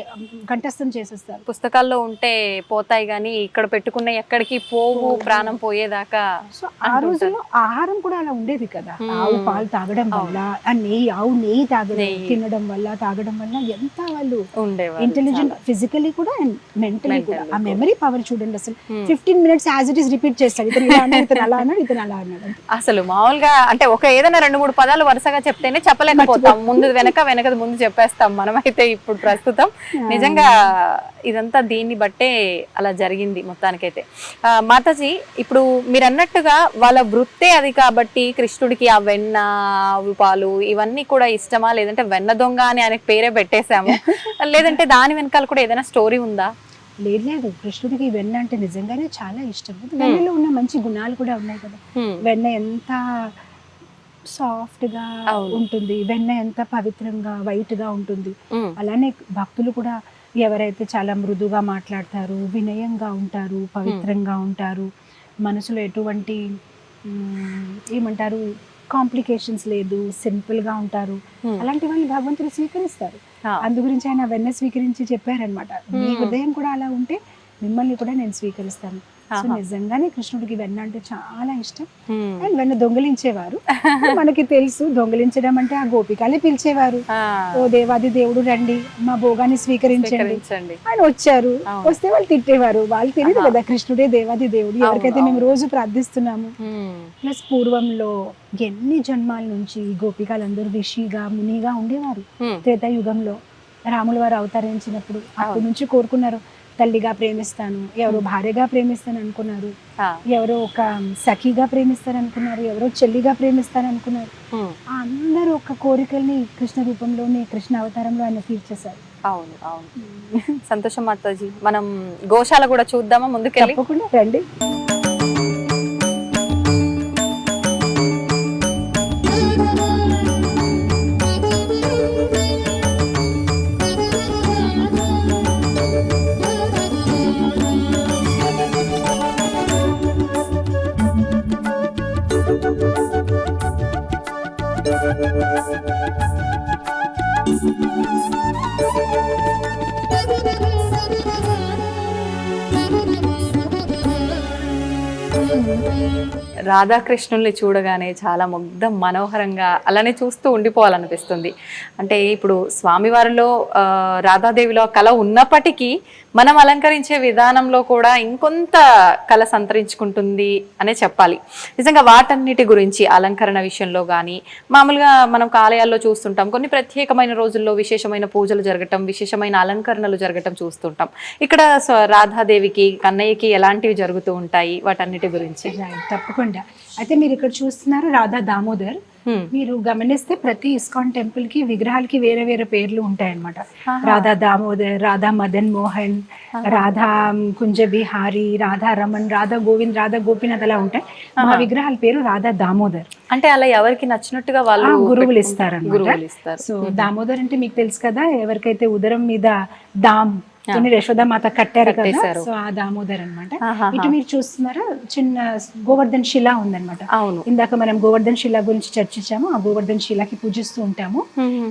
కంఠస్థం చేసేస్తారు. పుస్తకాల్లో ఉంటే పోతాయి గానీ ఇక్కడ పెట్టుకున్న ఎక్కడికి పోవు, ప్రాణం పోయేదాకా. సో ఆ రోజుల్లో ఆహారం కూడా అలా ఉండేది కదా. ఆవు పాలు తాగడం వల్ల, ఆ నెయ్యి, ఆవు నెయ్యి తినడం వల్ల, తాగడం వల్ల ఎంత వాళ్ళు ఇంటెలిజెంట్, ఫిజికలీ కూడా అండ్ మెంటలీ కూడా. ఆ మెమరీ పవర్ చూడండి, అసలు 15 minutes as it is repeat చేస్తాడు. ఇతను ఇలా అన్నాడు, ఇతను అలా అన్నాడు, ఇతను అలా అన్నాడు. అసలు మామూలుగా అంటే ఒక ఏదైనా 2-3 పదాలు వరుసగా చెప్తేనే చెప్పలేకపోతాం, ముందు వెనక ముందు చెప్పేస్తాం మనం. అయితే ఇప్పుడు ప్రస్తుతం నిజంగా ఇదంతా దీన్ని బట్టే అలా జరిగింది మొత్తానికైతే. మాతాజీ, ఇప్పుడు మీరు అన్నట్టుగా వాళ్ళ వృత్తే అది కాబట్టి కృష్ణుడికి ఆ వెన్న, ఆవు పాలు ఇవన్నీ కూడా ఇష్టమా, లేదంటే వెన్న దొంగ అని ఆయనకు పేరే పెట్టేశాము, లేదంటే దాని వెనకాల కూడా ఏదైనా స్టోరీ ఉందా? లేదు, కృష్ణుడికి వెన్న అంటే నిజంగానే చాలా ఇష్టం. వెన్నలో ఉన్న మంచి గుణాలు కూడా ఉన్నాయి కదా. వెన్న ఎంత సాఫ్ట్ గా ఉంటుంది, వెన్న ఎంత పవిత్రంగా వైట్ గా ఉంటుంది. అలానే భక్తులు కూడా ఎవరైతే చాలా మృదుగా మాట్లాడతారు, వినయంగా ఉంటారు, పవిత్రంగా ఉంటారు, మనసులో ఎటువంటి ఏమంటారు కాంప్లికేషన్స్ లేదు, సింపుల్ గా ఉంటారు, అలాంటి వాళ్ళు భగవంతుడు స్వీకరిస్తారు. అందు గురించి ఆయన వెన్న స్వీకరించి చెప్పారనమాట, మీ హృదయం కూడా అలా ఉంటే మిమ్మల్ని కూడా నేను స్వీకరిస్తాను. సో నిజంగానే కృష్ణుడికి వెన్న అంటే చాలా ఇష్టం. అండ్ వెన్న దొంగిలించేవారు, మనకి తెలుసు దొంగిలించడం అంటే ఆ గోపికలే పిలిచేవారు, ఓ దేవాది దేవుడు రండి మా భోగాన్ని స్వీకరించండి. ఆయన వచ్చారు, వస్తే వాళ్ళు తిట్టేవారు, వాళ్ళు తెలియదు కదా కృష్ణుడే దేవాది దేవుడు, ఎవరికైతే మేము రోజు ప్రార్థిస్తున్నాము. ప్లస్ పూర్వంలో ఎన్ని జన్మాల నుంచి గోపికలందరూ ఋషిగా మునిగా ఉండేవారు. త్రేతాయుగంలో రాముల వారు అవతరించినప్పుడు అప్పటి నుంచి కోరుకున్నారు, తల్లిగా ప్రేమిస్తాను, ఎవరో భార్యగా ప్రేమిస్తాను అనుకున్నారు, ఎవరో ఒక సఖిగా ప్రేమిస్తారు అనుకున్నారు, ఎవరో చెల్లిగా ప్రేమిస్తారు అనుకున్నారు. ఆ అందరూ ఒక కోరికల్ని కృష్ణ రూపంలోనే, కృష్ణ అవతారంలో ఆయన తీర్చేశారు. అవును అవును, సంతోషం మాతాజీ. మనం గోశాల కూడా చూద్దామా ముందుకెళ్ళి? తప్పకుండా రండి. రాధాకృష్ణుల్ని చూడగానే చాలా ముగ్ధ మనోహరంగా అలానే చూస్తూ ఉండిపోవాలనిపిస్తుంది. అంటే ఇప్పుడు స్వామివారిలో రాధాదేవిలో కళ ఉన్నప్పటికీ మనం అలంకరించే విధానంలో కూడా ఇంకొంత కళ సంతరించుకుంటుంది అనే చెప్పాలి. నిజంగా వాటన్నిటి గురించి అలంకరణ విషయంలో కానీ, మామూలుగా మనం ఆలయాల్లో చూస్తుంటాం కొన్ని ప్రత్యేకమైన రోజుల్లో విశేషమైన పూజలు జరగటం, విశేషమైన అలంకరణలు జరగటం చూస్తుంటాం. ఇక్కడ రాధాదేవికి, కన్నయ్యకి ఎలాంటివి జరుగుతూ ఉంటాయి, వాటన్నిటి గురించి? తప్పకుండా. అయితే మీరు ఇక్కడ చూస్తున్నారు రాధా దామోదర్. మీరు గమనిస్తే ప్రతి ఇస్కాన్ టెంపుల్ కి విగ్రహాలకి వేరే వేరే పేర్లు ఉంటాయన్నమాట. రాధా దామోదర్, రాధా మదన్ మోహన్, రాధా కుంజ బిహారీ, రాధా రమణ్, రాధా గోవింద్, రాధా గోపీనాథ్ అలా ఉంటాయి. మా విగ్రహాల పేరు రాధా దామోదర్. అంటే అలా ఎవరికి నచ్చినట్టుగా వాళ్ళు గురువులు ఇస్తారు. సో దామోదర్ అంటే మీకు తెలుసు కదా, ఎవరికైతే ఉదరం మీద దామ్ యశోదామాత కట్టారు కదా, సో ఆ దామోదర్ అన్నమాట. ఇటు మీరు చూస్తున్నారా చిన్న గోవర్ధన్ శిల ఉందన్నమాట. ఇందాక మనం గోవర్ధన్ శిల గురించి చర్చించాము. ఆ గోవర్ధన్ శిలకి పూజిస్తూ ఉంటాము.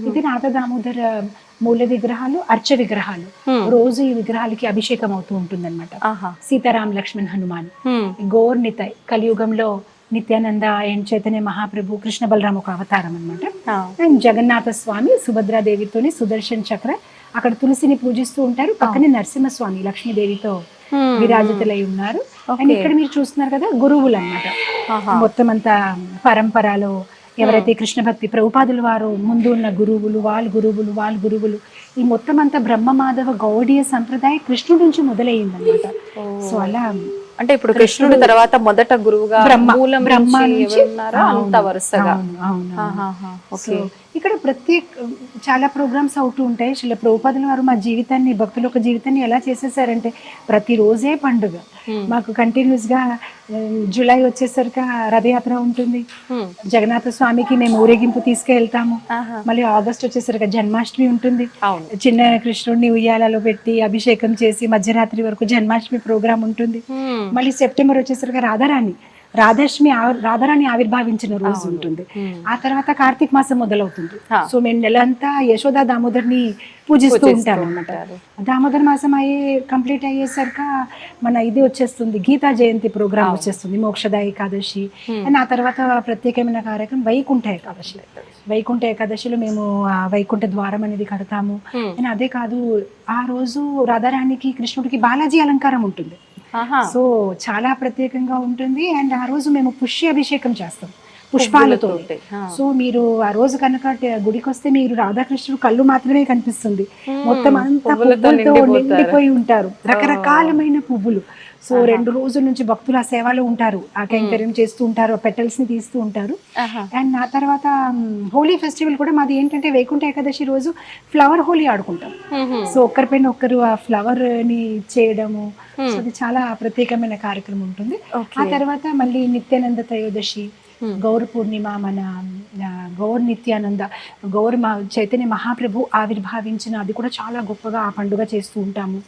ఇది రాధా దామోదర్ మూల విగ్రహాలు, అర్చ విగ్రహాలు. రోజు ఈ విగ్రహాలకి అభిషేకం అవుతూ ఉంటుందన్నమాట. సీతారాం లక్ష్మణ్ హనుమాన్, గోర్ నితాయ్ కలియుగంలో నిత్యానంద అండ్ చైతన్య మహాప్రభు, కృష్ణ బలరాం ఒక అవతారం అనమాట. అండ్ జగన్నాథ స్వామి సుభద్రాదేవితోని సుదర్శన్ చక్ర, అక్కడ తులసిని పూజిస్తూ ఉంటారు. పక్కనే నరసింహస్వామి లక్ష్మీదేవితో విరాజితులై ఉన్నారు. అండ్ ఇక్కడ మీరు చూస్తున్నారు కదా గురువులు అన్నమాట. మొత్తం అంతా పరంపరలో ఎవరైతే కృష్ణ భక్తి ప్రభుపాదుల వారు ముందు ఉన్న గురువులు, వాళ్ళ గురువులు ఈ మొత్తం అంతా బ్రహ్మ మాధవ గౌడీయ సంప్రదాయ కృష్ణుడి నుంచి మొదలయ్యిందన్నమాట. సో అలా అంటే ఇప్పుడు కృష్ణుడు తర్వాత మొదట గురువుగా బ్రహ్మ నుంచి అంత వరుసగా. ఇక్కడ చాలా ప్రోగ్రామ్స్ అవుతూ ఉంటాయి. శ్రీల ప్రభుపాదుల వారు మా జీవితాన్ని, భక్తుల యొక్క జీవితాన్ని ఎలా చేసేసారంటే ప్రతి రోజే పండుగ. మాకు కంటిన్యూస్ గా జూలై వచ్చేసరికి రథయాత్ర ఉంటుంది. జగన్నాథ స్వామికి మేము ఊరేగింపు తీసుకెళ్తాము. మళ్ళీ ఆగస్ట్ వచ్చేసరికి జన్మాష్టమి ఉంటుంది. చిన్న కృష్ణుడిని ఉయ్యాలలో పెట్టి అభిషేకం చేసి మధ్యరాత్రి వరకు జన్మాష్టమి ప్రోగ్రామ్ ఉంటుంది. మళ్ళీ సెప్టెంబర్ వచ్చేసరికి రాధారాణి ఆవిర్భావించిన రోజు ఉంటుంది. ఆ తర్వాత కార్తీక మాసం మొదలవుతుంది. సో మేము నెలంతా యశోదా దామోదర్ని పూజిస్తూ ఉంటారు అన్నమాట. దామోదర్ మాసం కంప్లీట్ అయ్యేసరికి మన ఇది వచ్చేస్తుంది, గీతా జయంతి ప్రోగ్రామ్ వచ్చేస్తుంది, మోక్షద ఏకాదశి. అండ్ ఆ తర్వాత ప్రత్యేకమైన కార్యక్రమం వైకుంఠ ఏకాదశి. వైకుంఠ ఏకాదశిలో మేము వైకుంఠ ద్వారం అనేది కడతాము. అండ్ అదే కాదు, ఆ రోజు రాధారాణికి కృష్ణుడికి బాలాజీ అలంకారం ఉంటుంది. సో చాలా ప్రత్యేకంగా ఉంటుంది. అండ్ ఆ రోజు మేము పుష్యాభిషేకం చేస్తాం పుష్పాలతో. సో మీరు ఆ రోజు కనుక గుడికి వస్తే మీరు రాధాకృష్ణుడు కళ్ళు మాత్రమే కనిపిస్తుంది, మొత్తం అంతా పువ్వులతో నిండిపోయి ఉంటారు, రకరకాలమైన పువ్వులు. సో 2 రోజుల నుంచి భక్తులు ఆ సేవలో ఉంటారు, ఆ కైంకర్యం చేస్తూ ఉంటారు, ఆ పెటల్స్ ని తీస్తూ ఉంటారు. అండ్ ఆ తర్వాత హోలీ ఫెస్టివల్ కూడా మాది ఏంటంటే వైకుంఠ ఏకాదశి రోజు ఫ్లవర్ హోలీ ఆడుకుంటాం. సో ఒక్కరిపైన ఒక్కరు ఆ ఫ్లవర్ ని చేయడము, సో అది చాలా ప్రత్యేకమైన కార్యక్రమం ఉంటుంది. ఆ తర్వాత మళ్ళీ నిత్యానంద త్రయోదశి, గౌర పూర్ణిమ, మన గౌర్ నిత్యానంద చైతన్య మహాప్రభు ఆవిర్భావించిన, అది కూడా చాలా గొప్పగా ఆ పండుగ చేస్తూ ఉంటాము.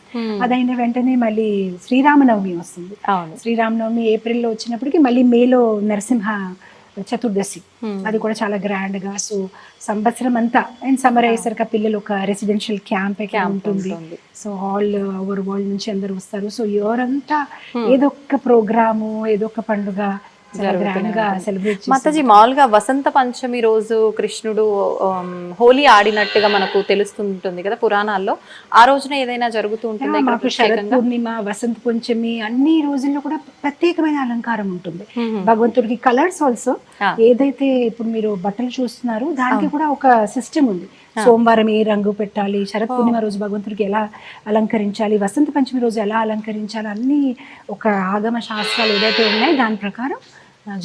అదైన వెంటనే మళ్ళీ శ్రీరామనవమి వస్తుంది. శ్రీరామనవమి ఏప్రిల్లో వచ్చినప్పటికీ మళ్ళీ మేలో నరసింహ చతుర్దశి, అది కూడా చాలా గ్రాండ్ గా. సో సంవత్సరం అంతా అండ్ సమ్మర్ అయ్యేసరికి పిల్లలు ఒక రెసిడెన్షియల్ క్యాంప్ ఉంటుంది. సో ఆల్ ఓవర్ వరల్డ్ నుంచి అందరు వస్తారు. సో ఇయర్ అంతా ఏదో ఒక ప్రోగ్రాము, ఏదో ఒక పండుగ మాతాజీ. మామూలుగా వసంత పంచమి రోజు కృష్ణుడు హోలీ ఆడినట్టుగా మనకు తెలుస్తుంటుంది కదా పురాణాల్లో. ఆ రోజున ఏదైనా జరుగుతూ ఉంటుంది? మాకు శరత్ పూర్ణిమ, వసంత పంచమి అన్ని రోజుల్లో కూడా ప్రత్యేకమైన అలంకారం ఉంటుంది. భగవంతుడికి కలర్స్ ఆల్సో, ఏదైతే ఇప్పుడు మీరు బట్టలు చూస్తున్నారు దానికి కూడా ఒక సిస్టమ్ ఉంది. సోమవారం ఏ రంగు పెట్టాలి, శరత్ పూర్ణిమ రోజు భగవంతుడికి ఎలా అలంకరించాలి, వసంత పంచమి రోజు ఎలా అలంకరించాలి, అన్ని ఒక ఆగమ శాస్త్రాలు ఏదైతే ఉన్నాయో దాని ప్రకారం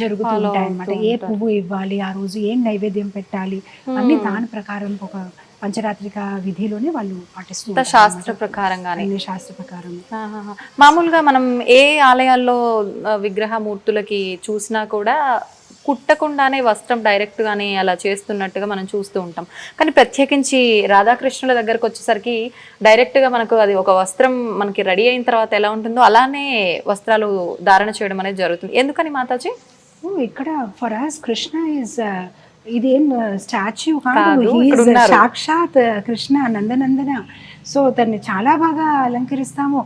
జరుగుతూ ఉంటాయి అన్నమాట. ఏ పువ్వు ఇవ్వాలి, ఆ రోజు ఏం నైవేద్యం పెట్టాలి, అన్ని దాని ప్రకారం ఒక పంచరాత్రిక విధిలోనే వాళ్ళు పాటిస్తూ శాస్త్ర ప్రకారంగానే, శాస్త్ర ప్రకారం. మామూలుగా మనం ఏ ఆలయాల్లో విగ్రహమూర్తులకి చూసినా కూడా కుట్టకుండానే వస్త్రం డైరెక్ట్ గానే అలా చేస్తున్నట్టుగా మనం చూస్తూ ఉంటాం. కానీ ప్రత్యేకించి రాధాకృష్ణుల దగ్గరకు వచ్చేసరికి డైరెక్ట్ గా మనకు అది ఒక వస్త్రం మనకి రెడీ అయిన తర్వాత ఎలా ఉంటుందో అలానే వస్త్రాలు ధారణ చేయడం అనేది జరుగుతుంది. ఎందుకని మాతాజీ? ఇక్కడ ఫర్ అస్ కృష్ణ ఇస్ ఇదేం స్టాచ్యూ కాదు, సాక్షాత్ కృష్ణ నందనందన. సో దాన్ని చాలా బాగా అలంకరిస్తాము.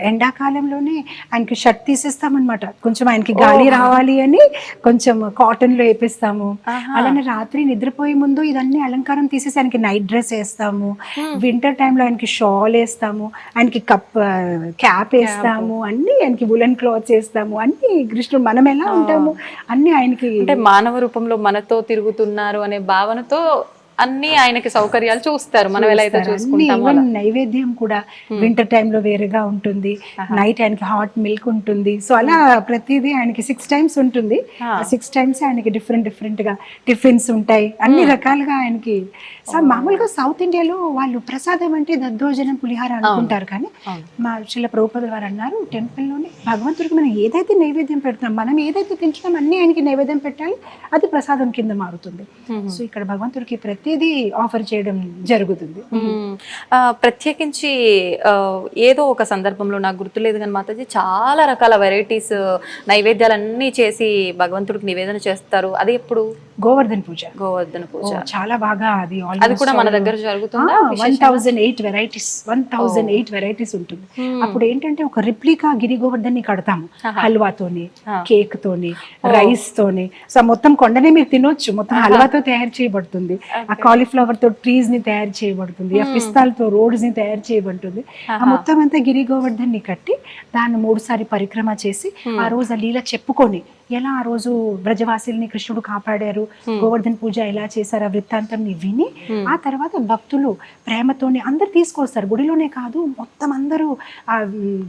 ఎండాకాలంలోనే ఆయనకి షర్ట్ తీసేస్తామన్నమాట, కొంచెం ఆయనకి గాలి రావాలి అని కొంచెం కాటన్ లో వేపిస్తాము. అలానే రాత్రి నిద్రపోయే ముందు ఇదన్నీ అలంకారం తీసేసి ఆయనకి నైట్ డ్రెస్ వేస్తాము. వింటర్ టైంలో ఆయనకి షాల్ వేస్తాము, ఆయనకి క్యాప్ వేస్తాము, అన్ని ఆయనకి వులెన్ క్లాత్స్ వేస్తాము. అన్ని కృష్ణుడు మనం ఎలా ఉంటాము అన్ని ఆయనకి, అంటే మానవ రూపంలో మనతో తిరుగుతున్నారు అనే భావనతో అన్ని ఆయనకి సౌకర్యాలు చూస్తారు. మనం ఎలా అయితే చూసుకుంటామో. నైవేద్యం కూడా వింటర్ టైంలో వేరేగా ఉంటుంది, నైట్ ఆయనకి హాట్ మిల్క్ ఉంటుంది. సో అలా ప్రతిదీ ఆయనకి 6 times ఉంటుంది. 6 times ఆయనకి డిఫరెంట్ గా టిఫిన్స్ ఉంటాయి, అన్ని రకాలుగా ఆయనకి. మామూలుగా సౌత్ ఇండియాలో వాళ్ళు ప్రసాదం అంటే దద్దోజనం పులిహార అనుకుంటారు, కానీ మా శ్రీల ప్రభుపాదుల వారు అన్నారు టెంపుల్లోనే భగవంతుడికి మనం ఏదైతే నైవేద్యం పెడతాం, మనం ఏదైతే తింటున్నాం అన్ని ఆయనకి నైవేద్యం పెట్టాలి, అది ప్రసాదం కింద మారుతుంది. సో ఇక్కడ భగవంతుడికి ప్రతిదీ ఆఫర్ చేయడం జరుగుతుంది. ప్రత్యేకించి ఏదో ఒక సందర్భంలో నాకు గుర్తులేదు కానీ మాతాజీ చాలా రకాల వెరైటీస్ నైవేద్యాలన్నీ చేసి భగవంతుడికి నివేదన చేస్తారు. అది ఎప్పుడు? గోవర్ధన పూజ. గోవర్ధన పూజ చాలా బాగా అది కూడా మన దగ్గర జరుగుతుందా? 1008 వెరైటీస్ ఉంటుంది. అప్పుడు ఏంటంటే ఒక రిప్లికా గిరి గోవర్ధన్ కడతాము, హల్వాతోని, కేక్ తోని, రైస్ తోని. సో మొత్తం కొండనే మీరు తినొచ్చు, మొత్తం హల్వాతో తయారు చేయబడుతుంది. ఆ కాలీఫ్లవర్ తో ట్రీస్ ని తయారు చేయబడుతుంది, ఆ పిస్తాలతో రోడ్స్ ని తయారు చేయబడుతుంది. ఆ మొత్తం అంతా గిరి గోవర్ధన్ ని కట్టి దాన్ని 3 సారి పరిక్రమ చేసి ఆ రోజు ఆ లీల చెప్పుకొని ఎలా ఆ రోజు బ్రజవాసిల్ని కృష్ణుడు కాపాడారు, గోవర్ధన్ పూజ ఎలా చేశారు, ఆ వృత్తాంతం విని ఆ తర్వాత భక్తులు ప్రేమతోని అందరు తీసుకొస్తారు. గుడిలోనే కాదు, మొత్తం అందరూ ఆ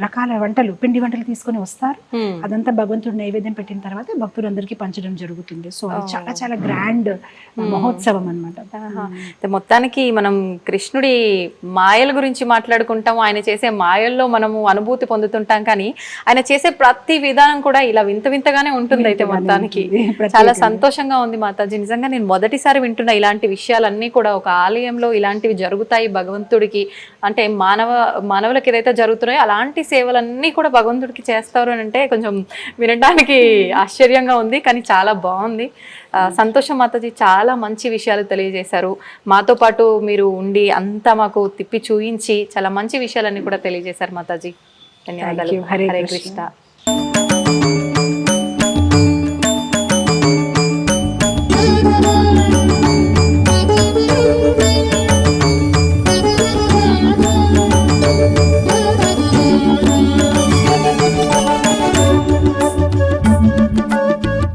రకాల వంటలు, పిండి వంటలు తీసుకొని వస్తారు. అదంతా భగవంతుడు నైవేద్యం పెట్టిన తర్వాత భక్తులు అందరికీ పంచడం జరుగుతుంది. సో అది చాలా చాలా గ్రాండ్ మహోత్సవం అన్నమాట. మొత్తానికి మనం కృష్ణుడి మాయల గురించి మాట్లాడుకుంటాం, ఆయన చేసే మాయల్లో మనము అనుభూతి పొందుతుంటాం, కానీ ఆయన చేసే ప్రతి విధానం కూడా ఇలా వింత వింతగానే ఉంటుంది. అయితే మొత్తానికి చాలా సంతోషంగా ఉంది మాతాజీ. నిజంగా నేను మొదటిసారి వింటున్నా ఇలాంటి విషయాలన్నీ కూడా. ఒక ఆలయంలో ఇలాంటివి జరుగుతాయి భగవంతుడికి, అంటే మానవులకి ఏదైతే జరుగుతున్నాయో అలాంటి సేవలన్నీ కూడా భగవంతుడికి చేస్తారు అని అంటే కొంచెం వినడానికి ఆశ్చర్యంగా ఉంది, కానీ చాలా బాగుంది. సంతోషం మాతాజీ, చాలా మంచి విషయాలు తెలియజేశారు. మాతో పాటు మీరు ఉండి అంతా మాకు తిప్పి చూయించి చాలా మంచి విషయాలన్నీ కూడా తెలియజేశారు మాతాజీ. ధన్యవాదాలు. హరే కృష్ణ.